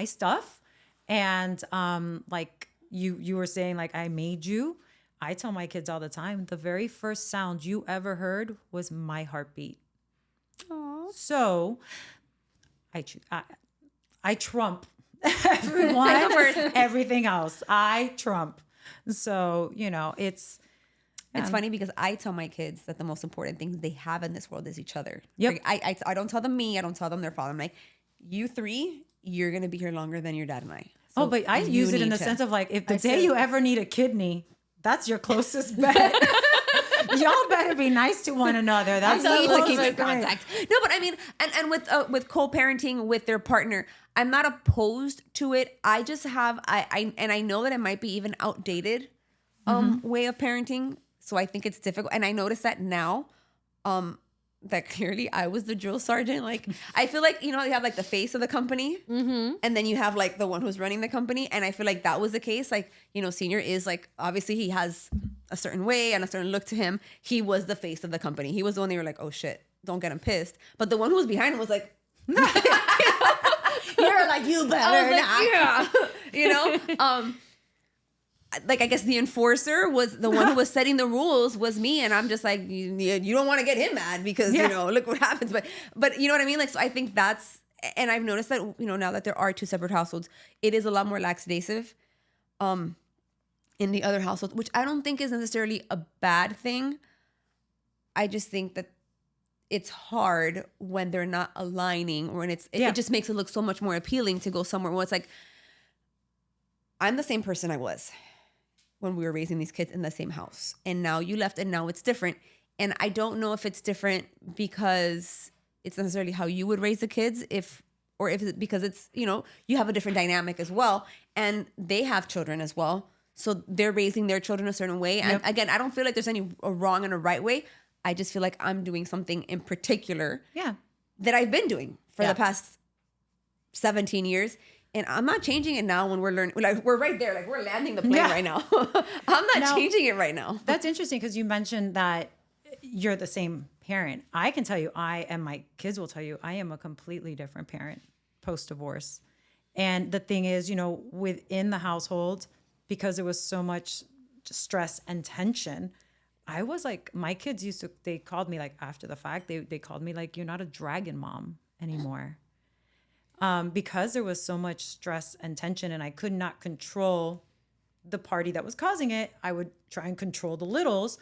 stuff. And like you were saying, like, I made you. I tell my kids all the time, the very first sound you ever heard was my heartbeat. Aww. So I trump everyone, everything else. I trump. So, it's funny because I tell my kids that the most important thing they have in this world is each other. Yep. Like, I don't tell them me. I don't tell them their father. I'm like, you three, you're going to be here longer than your dad and I. So but I use it in the sense of like, if the day you ever need a kidney, that's your closest bet. Y'all better be nice to one another. That's I need to keep in bet. contact. No, but I mean, and with co-parenting with their partner, I'm not opposed to it. I just have I know that it might be even outdated way of parenting. So I think it's difficult. And I notice that now, that clearly I was the drill sergeant. Like, I feel like, you have like the face of the company and then you have like the one who's running the company. And I feel like that was the case. Like, Senior is like, obviously he has a certain way and a certain look to him. He was the face of the company. He was the one they were like, oh shit, don't get him pissed. But the one who was behind him was like, you're like, you better not. Yeah. Like, I guess the enforcer was the one who was setting the rules was me. And I'm just like, you don't want to get him mad because, look what happens. But you know what I mean? Like, so I think that's, and I've noticed that, now that there are two separate households, it is a lot more lackadaisical in the other household, which I don't think is necessarily a bad thing. I just think that it's hard when they're not aligning or when it just makes it look so much more appealing to go somewhere where it's like, I'm the same person I was when we were raising these kids in the same house. And now you left and now it's different. And I don't know if it's different because it's necessarily how you would raise the kids or if it's because it's, you have a different dynamic as well. And they have children as well. So they're raising their children a certain way. And again, I don't feel like there's any a wrong and a right way. I just feel like I'm doing something in particular that I've been doing for the past 17 years. And I'm not changing it now when we're learning. Like, we're right there. Like, we're landing the plane right now. I'm not changing it right now. That's interesting because you mentioned that you're the same parent. I can tell you, and my kids will tell you, I am a completely different parent post-divorce. And the thing is, within the household, because there was so much stress and tension, I was like, my kids they called me like after the fact, they called me like, you're not a dragon mom anymore. Because there was so much stress and tension and I could not control the party that was causing it, I would try and control the littles.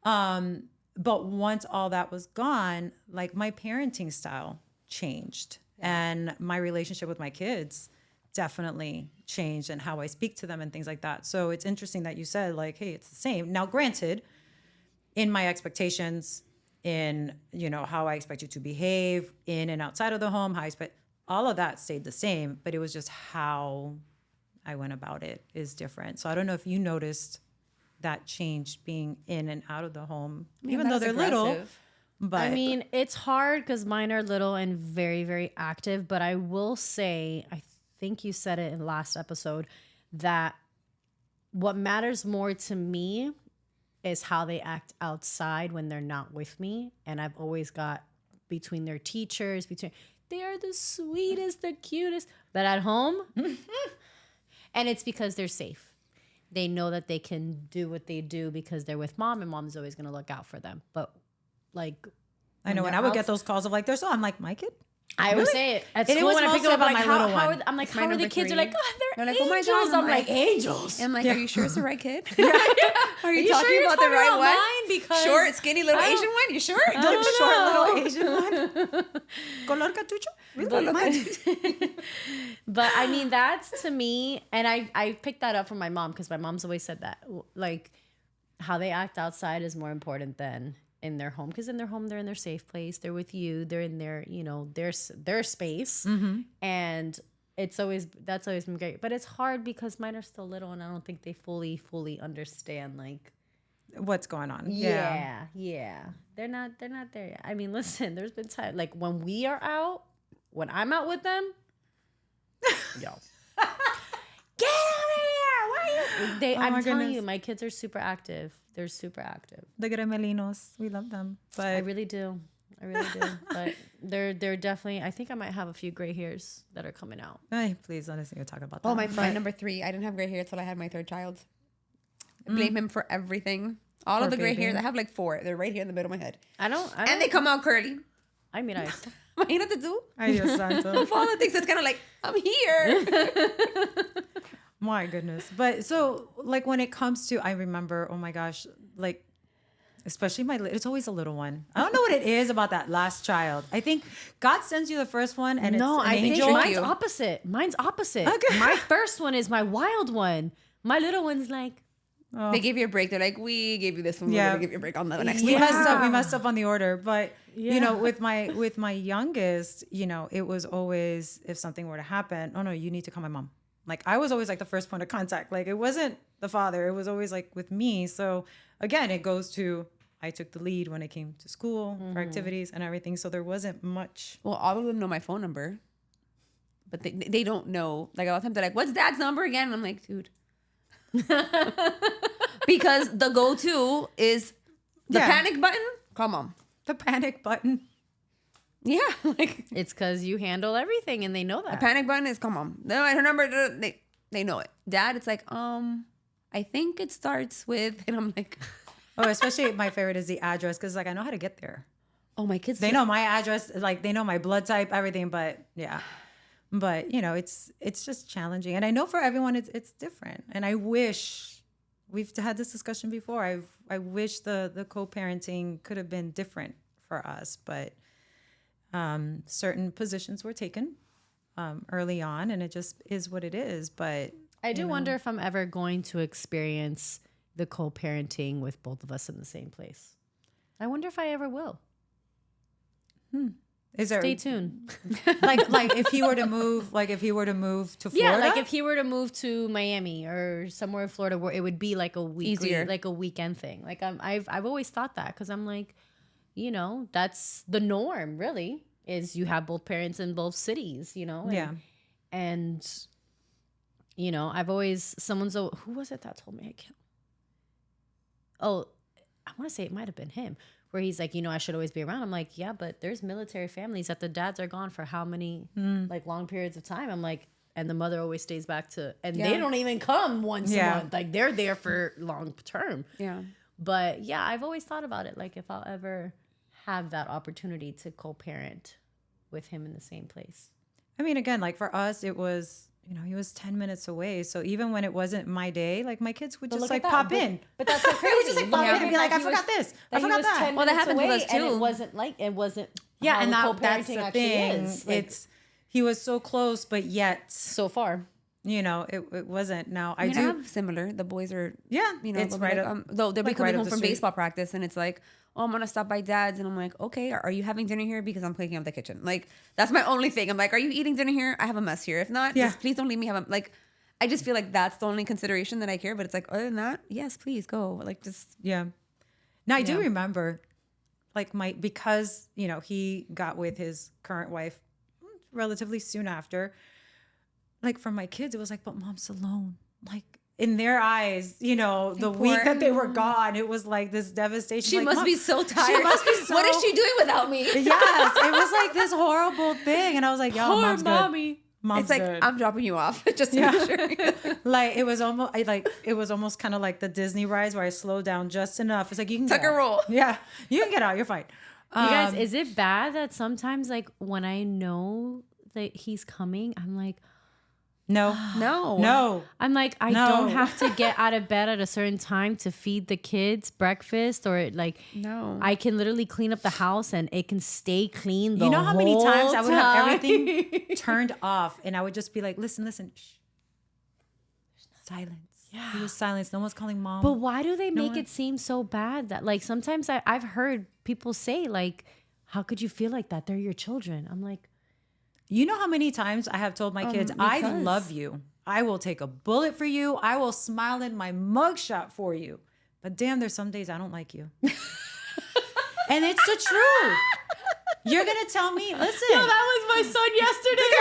But once all that was gone, like my parenting style changed and my relationship with my kids definitely changed and how I speak to them and things like that. So it's interesting that you said like, hey, it's the same. Now, granted, in my expectations, in, how I expect you to behave in and outside of the home, how I expect, all of that stayed the same, but it was just how I went about it is different. So I don't know if you noticed that change being in and out of the home, even though they're little. But I mean, it's hard because mine are little and very, very active. But I will say, I think you said it in the last episode, that what matters more to me is how they act outside when they're not with me. And I've always got between their teachers, they are the sweetest, the cutest. But at home, and it's because they're safe. They know that they can do what they do because they're with mom, and mom's always going to look out for them. But like, I know when I would get those calls of like, there's, I'm like, my kid? I would say it at And it school was when I pick mostly up, about like, my little how one. I'm like, how are the number kids? They're three. like, oh, they're They're like, angels. oh my God, I'm like, angels. I'm like, are you sure it's the right kid? Are you sure talking you're about the talking right about one? mine? Because short, skinny, little I don't- Asian one? You sure? The short little Asian one. Color cartucho? But I mean, that's to me, and I picked that up from my mom because my mom's always said that, like, how they act outside is more important than in their home, because in their home they're in their safe place, they're with you, they're in their their space, and that's always been great. But it's hard because mine are still little, and I don't think they fully understand like What's going on? yeah. They're not there yet. I mean, listen, there's been time like when I'm out with them, yo, get out of here! Why are you? I'm telling you, my kids are super active. They're super active. The gremelinos, we love them. But I really do. But they're definitely. I think I might have a few gray hairs that are coming out. Hey, please don't listen to talk about that. Oh, my number 3. I didn't have gray hair until I had my third child. I blame him for everything. All Poor of the gray baby. hairs, I have like 4. They're right here in the middle of my head. I don't. And they come out curly. I mean, Imagínate tú. Ay, Dios santo. Father thinks it's kind of like, I'm here. My goodness. But so like when it comes to, I remember, oh my gosh, like especially it's always a little one. I don't know what it is about that last child. I think God sends you the first one and no. it's an I think angel. mine's opposite. Okay. My first one is my wild one. My little one's like. They gave you a break. They're like, we gave you this one. We're Yeah. going to give you a break on the next We one. messed up on the order, but with my youngest, it was always, if something were to happen, oh no, you need to call my mom. Like I was always like the first point of contact. Like it wasn't the father. It was always like with me. So again, it goes to, I took the lead when it came to school for activities and everything. So there wasn't much. Well, all of them know my phone number, but they don't know. Like a lot of times they're like, what's dad's number again? And I'm like, dude. Because the go-to is the panic button. Come on. The panic button. Yeah. Like It's because you handle everything, and they know the that. panic button is come on. No, her number, they know it. Dad, it's like, I think it starts with, and I'm like, Oh, especially my favorite is the address because like I know how to get there. oh, my kids. They know my address, like they know my blood type, everything. But yeah, but it's just challenging, and I know for everyone it's different. And I wish we've had this discussion before. I wish the co-parenting could have been different for us, but certain positions were taken early on, and it just is what it is. But I do wonder if I'm ever going to experience the co-parenting with both of us in the same place. I wonder if I ever will. is there Stay tuned. like if he were to move, to Florida? Yeah, like if he were to move to Miami or somewhere in Florida, where it would be like a Easier. like a weekend thing. Like I've always thought that because I'm like, that's the norm. Really, is you have both parents in both cities. And I've always who was it that told me? I want to say it might have been him. Where he's like, I should always be around. I'm like, yeah, but there's military families that the dads are gone for how many like long periods of time. I'm like, and the mother always stays back to, and Yeah. they don't even come once a Yeah. month. Like they're there for long term. Yeah. But yeah, I've always thought about it. Like if I'll ever have that opportunity to co-parent with him in the same place. I mean, again, like for us, it was, he was 10 minutes away. So even when it wasn't my day, like my kids would But just look like at that. pop in. But that's so crazy. Just like pop in and be like, I forgot this. I forgot that. Well, that happens with us, And too. it wasn't like, it wasn't. Yeah, how and the that's co-parenting the actually thing. is. Like, It's he was so close, but yet, so far. it wasn't. Now I have similar. The boys are, Yeah, they'll it's be right like, up. they'll be like coming right up home the from street. baseball practice, and it's like, oh, I'm gonna stop by dad's, and I'm like, okay, are you having dinner here? Because I'm cleaning up the kitchen. Like that's my only thing. I'm like, are you eating dinner here? I have a mess here. If not, Yeah. just please don't leave me have a like. I just feel like that's the only consideration that I care. But it's like, other than that, yes, please go. Like just Yeah. Now I do remember, like because he got with his current wife relatively soon after. Like for my kids, it was like, but mom's alone. Like in their eyes, the week that they were gone, it was like this devastation. she Like, must Mom, be so tired. She must be so. What is she doing without me? Yes, it was like this horrible thing, and I was like, "Yo, Poor mom's mommy. good. Mom's It's like good." I'm dropping you off just to make sure. Like it was almost kind of like the Disney rides where I slowed down just enough. It's like you can Tuck get and out. roll. Yeah, you can get out. You're fine. You guys, is it bad that sometimes like when I know that he's coming, I'm like, No, No. I No. don't have to get out of bed at a certain time to feed the kids breakfast or like No. I can literally clean up the house and it can stay clean the You know how many times I would have whole everything turned off, and I would just be like, "Listen, shh. Silence." Yeah, it was silence. No one's calling mom. But why do they make one- it seem so bad that like sometimes I've heard people say like, how could you feel like that? They're your children. I'm like, You know how many times I have told my kids, I because- love you. I will take a bullet for you. I will smile in my mugshot for you. But damn, there's some days I don't like you. And it's the truth. You're going to tell me, listen. that was my son yesterday.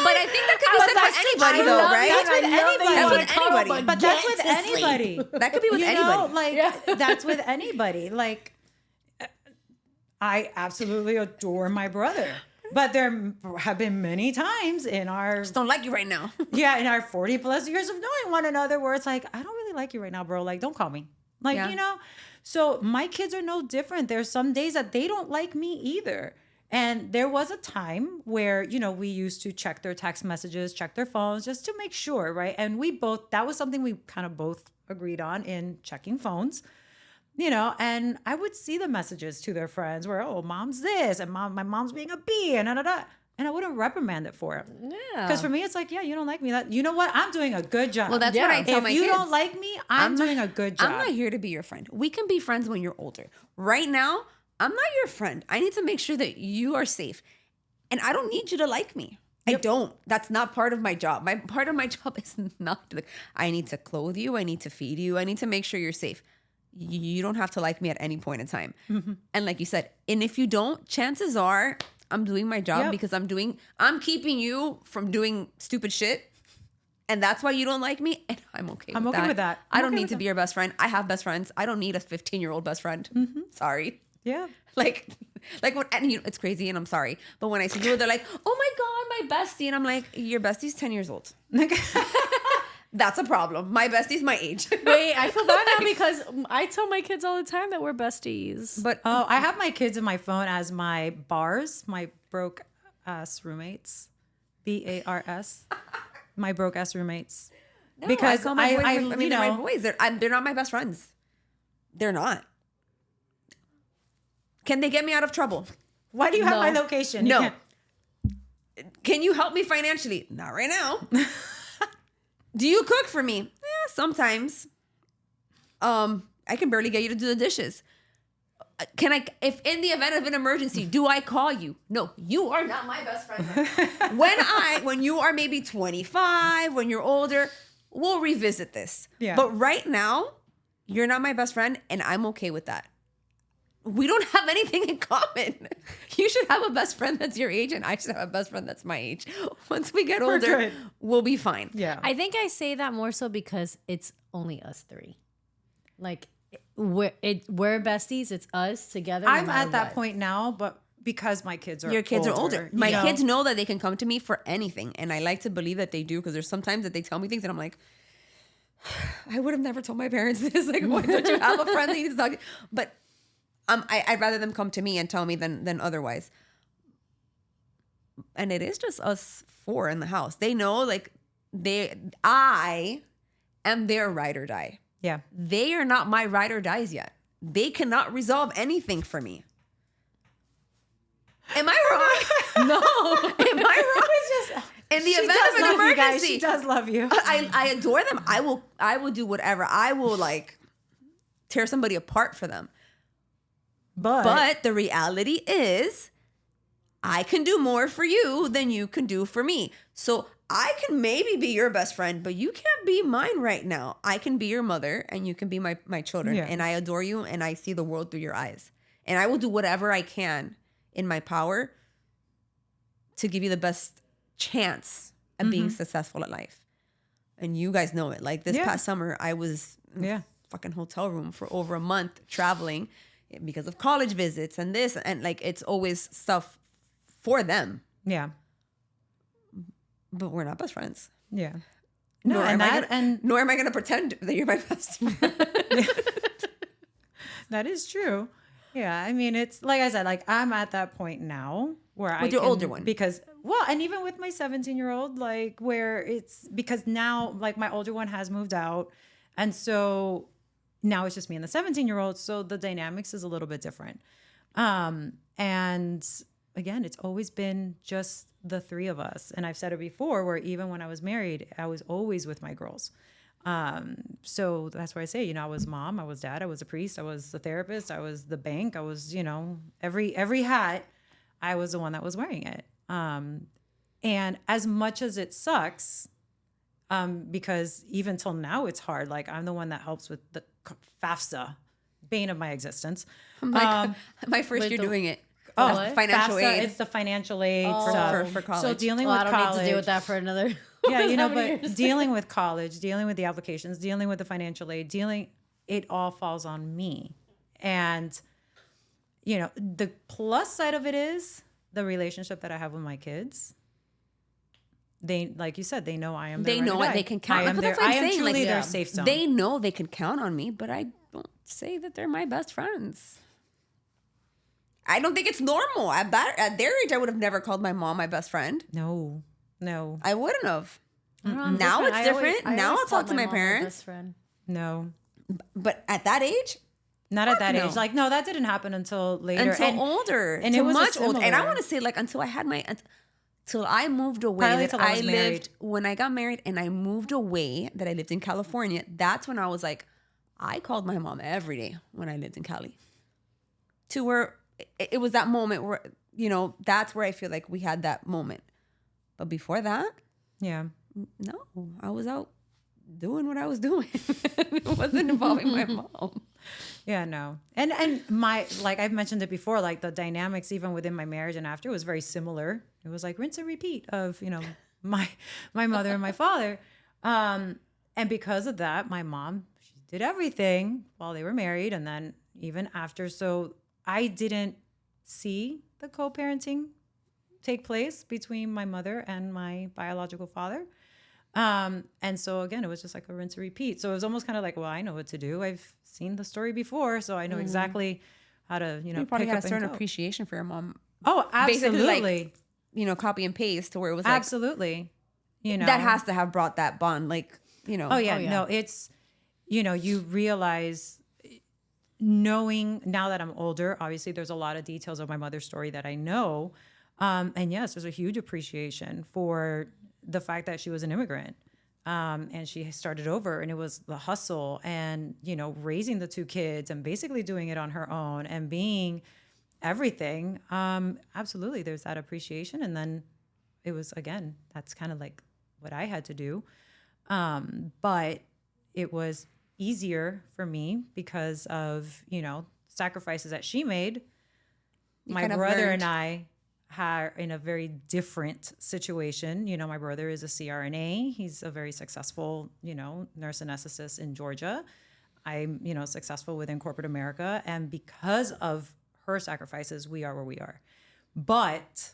But I think that could be said for anybody, though, right? That's with anybody. That's with anybody. But that's with anybody. That could be with anybody. Like, that's with anybody. Like, I absolutely adore my brother. But there have been many times in our Just don't like you right now. in our 40 plus years of knowing one another where it's like, I don't really like you right now, bro. Like, don't call me. Like, Yeah. So my kids are no different. There's some days that they don't like me either. And there was a time where, we used to check their text messages, check their phones just to make sure, right? And that was something we kind of both agreed on in checking phones. And I would see the messages to their friends where, oh, mom's this, and my mom's being a bee, and da-da-da. And I wouldn't reprimand it for it. Yeah. Because for me, it's like, yeah, you don't like me. You know what? I'm doing a good job. Well, that's what I tell if my you kids. don't like me, I'm doing a good job. I'm not here to be your friend. We can be friends when you're older. Right now, I'm not your friend. I need to make sure that you are safe. And I don't need you to like me. I don't. That's not part of my job. Part of my job is not like, I need to clothe you. I need to feed you. I need to make sure you're safe. You don't have to like me at any point in time. Mm-hmm. And like you said, and if you don't, chances are I'm doing my job because I'm keeping you from doing stupid shit. And that's why you don't like me. And I'm okay with that. I'm okay with that. I I'm don't okay need with to that. be your best friend. I have best friends. I don't need a 15-year-old best friend. Mm-hmm. Sorry. Yeah. Like when, and it's crazy and I'm sorry. But when I see people, they're like, oh my God, my bestie. And I'm like, your bestie's 10 years old. That's a problem. My bestie's my age. Wait, I feel bad now because I tell my kids all the time that we're besties. But Oh, I have my kids in my phone as my bars, my broke ass roommates. BARS. My broke ass roommates. no, because I call my boys, I they're my boys. They're not my best friends. They're not. Can they get me out of trouble? Why do you have No. my location? You No. can't- Can you help me financially? Not right now. Do you cook for me? Yeah, sometimes. I can barely get you to do the dishes. If in the event of an emergency, do I call you? No, you are not my best friend. When you are maybe 25, when you're older, we'll revisit this. Yeah. But right now, you're not my best friend, and I'm okay with that. We don't have anything in common. You should have a best friend that's your age, and I should have a best friend that's my age. Once we get We're older, good. we'll be fine. Yeah. I think I say that more so because it's only us three. Like we're besties. It's us together. no I'm matter at that what. point now, but because my kids are Your kids are older. My you know? kids know that they can come to me for anything. And I like to believe that they do, because there's sometimes that they tell me things and I'm like, I would have never told my parents this. Like, why don't you have a friend that you can talk to? But I'd rather them come to me and tell me than otherwise. And it is just us four in the house. They know, like, I am their ride or die. Yeah. They are not my ride or dies yet. They cannot resolve anything for me. Am I wrong? No. Am I wrong? In the event of an emergency, she does love you. I adore them. I will do whatever. I will, like, tear somebody apart for them. But the reality is, I can do more for you than you can do for me. So I can maybe be your best friend, but you can't be mine right now. I can be your mother and you can be my children. Yeah. And I adore you and I see the world through your eyes. And I will do whatever I can in my power to give you the best chance at being successful at life. And you guys know it. Like this past summer, I was in a fucking hotel room for over a month traveling because of college visits and this. And like, it's always stuff for them. Yeah. But we're not best friends. Yeah. No, nor am I going to pretend that you're my best friend. That is true. Yeah. I mean, it's like I said, like I'm at that point now where with your older one. Because, well, and even with my 17-year-old, like where it's because now like my older one has moved out. And so now it's just me and the 17-year-old. So the dynamics is a little bit different. And again, it's always been just the three of us. And I've said it before where even when I was married, I was always with my girls. So that's why I say, you know, I was mom, I was dad, I was a priest, I was the therapist, I was the bank, I was, you know, every hat, I was the one that was wearing it. And as much as it sucks, because even till now it's hard. Like I'm the one that helps with the FAFSA, bane of my existence. My first year doing it. Financial FAFSA, aid. it's the financial aid for college. So dealing Well, with I don't college, need to deal with that for another. yeah, you know, how many but years? dealing with college, dealing with the applications, dealing with the financial aid, it all falls on me. And, you know, the plus side of it is the relationship that I have with my kids. They, like you said, they know I am their They know ride or what die. they can count. I am But that's their, what I I'm am saying. truly Like, their safe zone. they know they can count on me, but I don't say that they're my best friends. I don't think it's normal. At their age, I would have never called my mom my best friend. No. I wouldn't have. I'm Now it's I different. I Now always I'll talk called to my mom parents. best friend. No. But at that age, Not at that no. age. Like, no, that didn't happen until later. until older, and to it was much older. And I similar. want to say, like, until I had till I moved away. Probably That till I was married. lived when I got married and I moved away. That I lived in California. That's when I was like, I called my mom every day when I lived in Cali. To where it was that moment where, you know, that's where I feel like we had that moment. But before that, Yeah. no, I was out doing what I was doing. It wasn't involving my mom. Yeah, no. And my, like I've mentioned it before, like the dynamics even within my marriage and after was very similar. It was like rinse and repeat of, you know, my mother and my father. And because of that, my mom, she did everything while they were married and then even after. So I didn't see the co-parenting take place between my mother and my biological father. And so again, it was just like a rinse and repeat. So it was almost kind of like, well, I know what to do. I've seen the story before, so I know exactly how to, you know, You probably pick had up a certain and go. appreciation for your mom. Oh, Basically, absolutely. like, you know, copy and paste to where it was like, Absolutely. You know, that has to have brought that bond. Like, you know. Oh yeah, Oh, yeah. no, it's, you know, you realize knowing now that I'm older, obviously there's a lot of details of my mother's story that I know. And yes, there's a huge appreciation for the fact that she was an immigrant. And she started over and it was the hustle and, you know, raising the two kids and basically doing it on her own and being everything. Absolutely. There's that appreciation. And then it was, again, that's kind of like what I had to do. But it was easier for me because of, you know, sacrifices that she made. You My kind of brother learned. and I are in a very different situation. You know, my brother is a CRNA. He's a very successful, you know, nurse anesthetist in Georgia. I'm, you know, successful within corporate America. And because of her sacrifices, we are where we are. But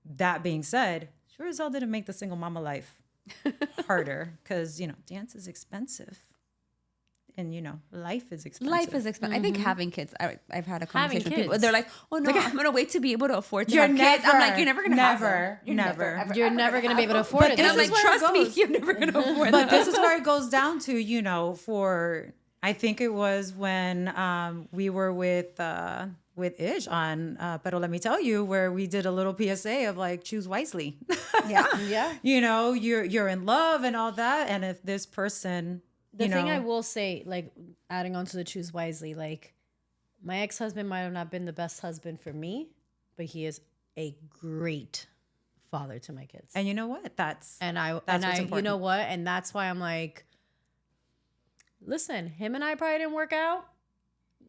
that being said, sure as hell didn't make the single mama life harder because, dance is expensive. And, life is expensive. Life is expensive. I think having kids, I've had a conversation with people. kids. They're like, oh no, I'm going to wait to be able to afford to have kids. I'm like, you're never going to have them. You're never going to be able to afford it. And I'm like, is where it trust me, goes. you're never going to afford But them. this is where it goes down to, for, I think it was when we were with Ish on Pero Let Me Tell You, where we did a little PSA of like, choose wisely. Yeah. You're in love and all that. And if this person, The thing I will say, like adding on to the choose wisely, like my ex-husband might have not been the best husband for me, but he is a great father to my kids. and you know what? That's And what's you important. know what? And that's why I'm like, listen, him and I probably didn't work out.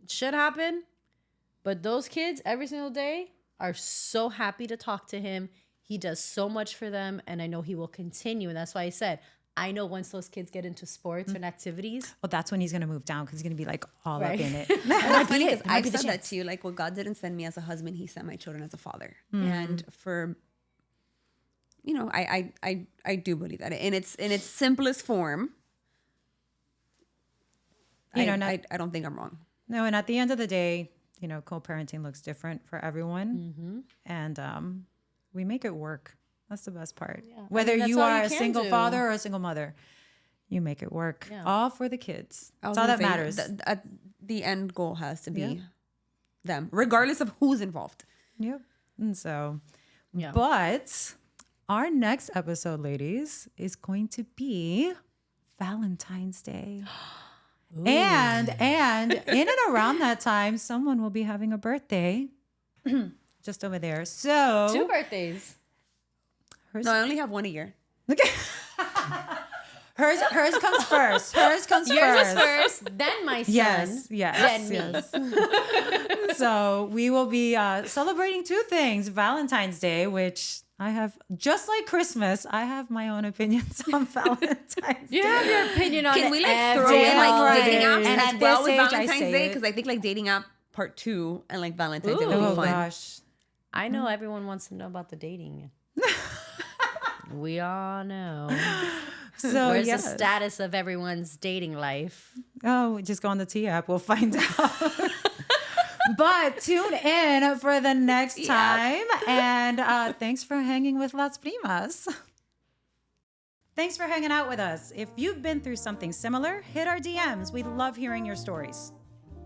Shit happened. But those kids every single day are so happy to talk to him. He does so much for them. And I know he will continue. And that's why I said, I know once those kids get into sports and activities. Well, that's when he's going to move down because he's going to be like all Right. up in it. And it's funny because It might I've be the said that chance. to you. Like, well, God didn't send me as a husband; He sent my children as a father. And for, I do believe that in its simplest form. I don't think I'm wrong. No, and at the end of the day, co-parenting looks different for everyone. And we make it work. That's the best part. Yeah. Whether that's you all are you a can single do. father or a single mother, you make it work. Yeah. All for the kids. I was That's all gonna that say, matters. The end goal has to be Yeah. them, regardless of who's involved. Yep. And so, Yeah. but our next episode, ladies, is going to be Valentine's Day. And in and around that time, someone will be having a birthday just over there. So 2 birthdays. hers, No, I only have one a year. hers comes first. Hers comes Yours first. is first, then my son, Yes, then me. yes. So we will be celebrating 2 things. Valentine's Day, which I have, just like Christmas, I have my own opinions on Valentine's You Day. have your opinion on Can it we like every throw in like right. dating apps And as at well this with age, I Valentine's say Day? it. Because I think like dating app part 2 and like Valentine's Day Ooh. would be Oh fun. gosh. I know everyone wants to know about the dating. We all know. So Where's yes. the status of everyone's dating life? Oh, just go on the T app. We'll find out. But tune in for the next time. And thanks for hanging with Las Primas. Thanks for hanging out with us. If you've been through something similar, hit our DMs. We love hearing your stories.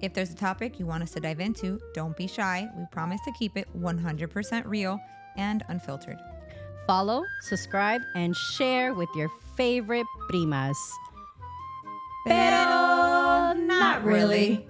If there's a topic you want us to dive into, don't be shy. We promise to keep it 100% real and unfiltered. Follow, subscribe, and share with your favorite primas. Pero not really.